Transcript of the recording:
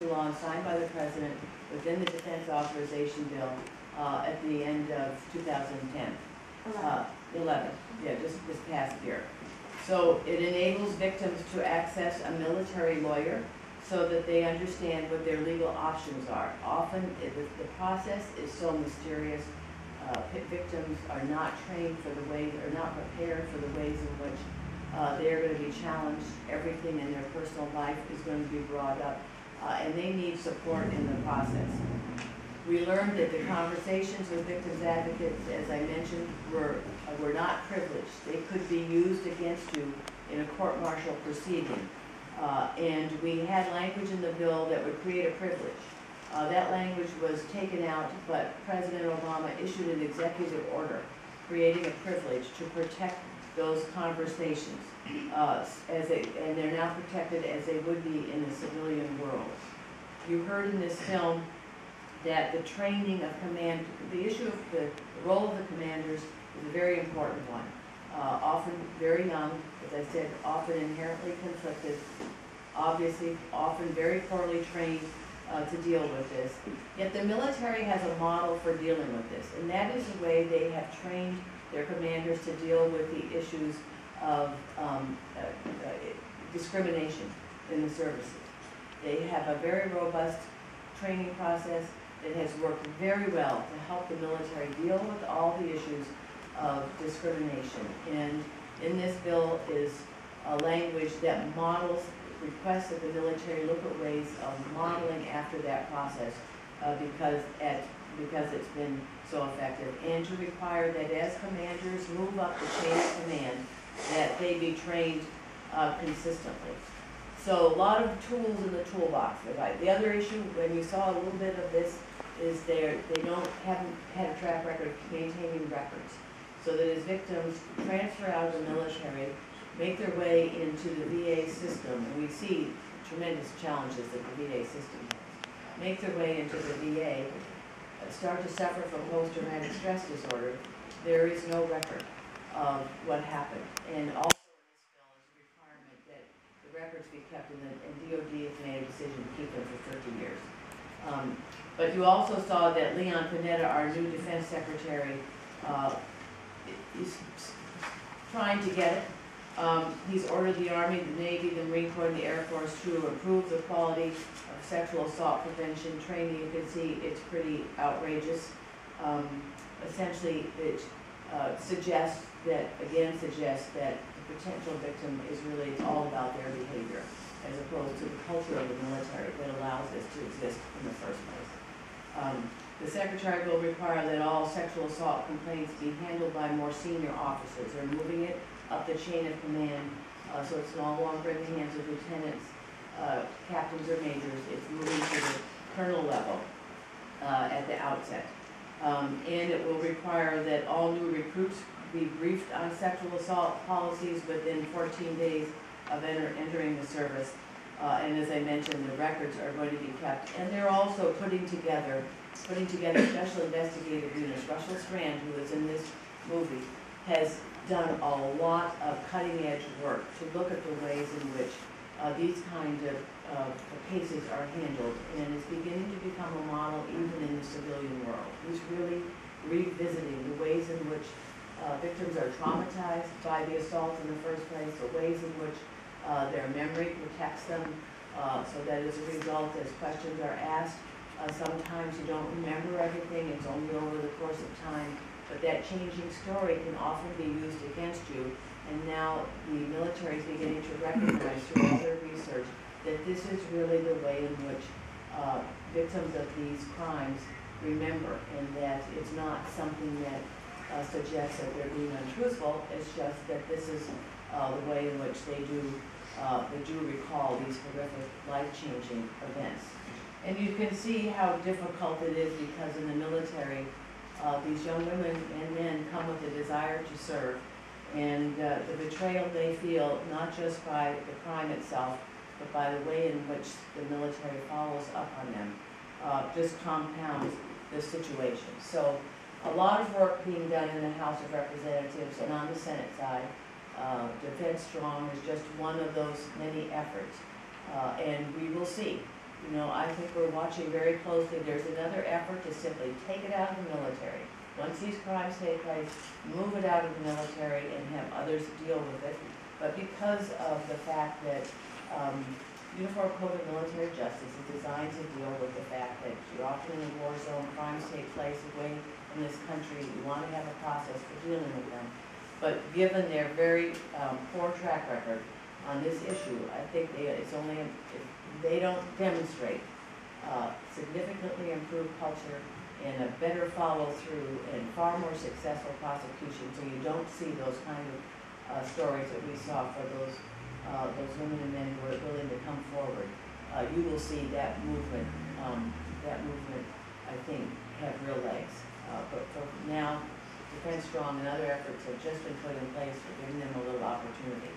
along, signed by the President within the Defense Authorization Bill at the end of 2010. 11, yeah, just this past year. So it enables victims to access a military lawyer so that they understand what their legal options are. Often the process is so mysterious. Victims are not trained for the ways, are not prepared for the ways in which they're going to be challenged. Everything in their personal life is going to be brought up, and they need support in the process. We learned that the conversations with victims advocates, as I mentioned, were not privileged. They could be used against you in a court-martial proceeding. And we had language in the bill that would create a privilege. That language was taken out, but President Obama issued an executive order creating a privilege to protect those conversations, and they're now protected as they would be in the civilian world. You heard in this film that the training of command, the issue of the role of the commanders is a very important one. Often very young, as I said, often inherently conflicted, obviously often very poorly trained to deal with this. Yet the military has a model for dealing with this, and that is the way they have trained their commanders to deal with the issues of discrimination in the services. They have a very robust training process that has worked very well to help the military deal with all the issues of discrimination. And in this bill is a language that models, requests that the military look at ways of modeling after that process because it's been so effective, and to require that as commanders move up the chain of command, that they be trained consistently. So a lot of tools in the toolbox. The other issue, when you saw a little bit of this, is they haven't had a track record of maintaining records. So that as victims transfer out of the military, make their way into the VA system, and we see tremendous challenges that the VA system has, make their way into the VA, start to suffer from post-traumatic stress disorder, there is no record of what happened. And also in this bill is a requirement that the records be kept, and DOD has made a decision to keep them for 30 years. But you also saw that Leon Panetta, our new Defense Secretary, is trying to get it. He's ordered the Army, the Navy, the Marine Corps, and the Air Force to improve the quality of sexual assault prevention training. You can see it's pretty outrageous. Essentially, it suggests that the potential victim is really all about their behavior, as opposed to the culture of the military that allows this to exist in the first place. The Secretary will require that all sexual assault complaints be handled by more senior officers. They're moving it up the chain of command, so it's no longer in the hands of lieutenants, captains, or majors. It's moving to the colonel level at the outset. And it will require that all new recruits be briefed on sexual assault policies within 14 days of entering the service. And as I mentioned, the records are going to be kept. And they're also putting together Special Investigative Units. Russell Strand, who is in this movie, has done a lot of cutting-edge work to look at the ways in which these kinds of cases are handled, and is beginning to become a model even in the civilian world. He's really revisiting the ways in which victims are traumatized by the assault in the first place, the ways in which their memory protects them, so that as a result, as questions are asked, sometimes you don't remember everything, it's only over the course of time, but that changing story can often be used against you, and now the military is beginning to recognize through all their research that this is really the way in which victims of these crimes remember, and that it's not something that suggests that they're being untruthful, it's just that this is the way in which they do recall these horrific, life-changing events. And you can see how difficult it is, because in the military, these young women and men come with a desire to serve, and the betrayal they feel, not just by the crime itself, but by the way in which the military follows up on them, just compounds the situation. So a lot of work being done in the House of Representatives, and on the Senate side. Defense Strong is just one of those many efforts, and we will see You know, I think we're watching very closely. There's another effort to simply take it out of the military. Once these crimes take place, move it out of the military and have others deal with it. But because of the fact that Uniform Code of Military Justice is designed to deal with the fact that you're often in a war zone, crimes take place away in this country, you want to have a process for dealing with them. But given their very poor track record on this issue, I think it's only if they don't demonstrate significantly improved culture and a better follow-through and far more successful prosecution, so you don't see those kind of stories that we saw for those women and men who are willing to come forward. You will see that movement, I think, have real legs. But for now, Defense Strong and other efforts have just been put in place for giving them a little opportunity.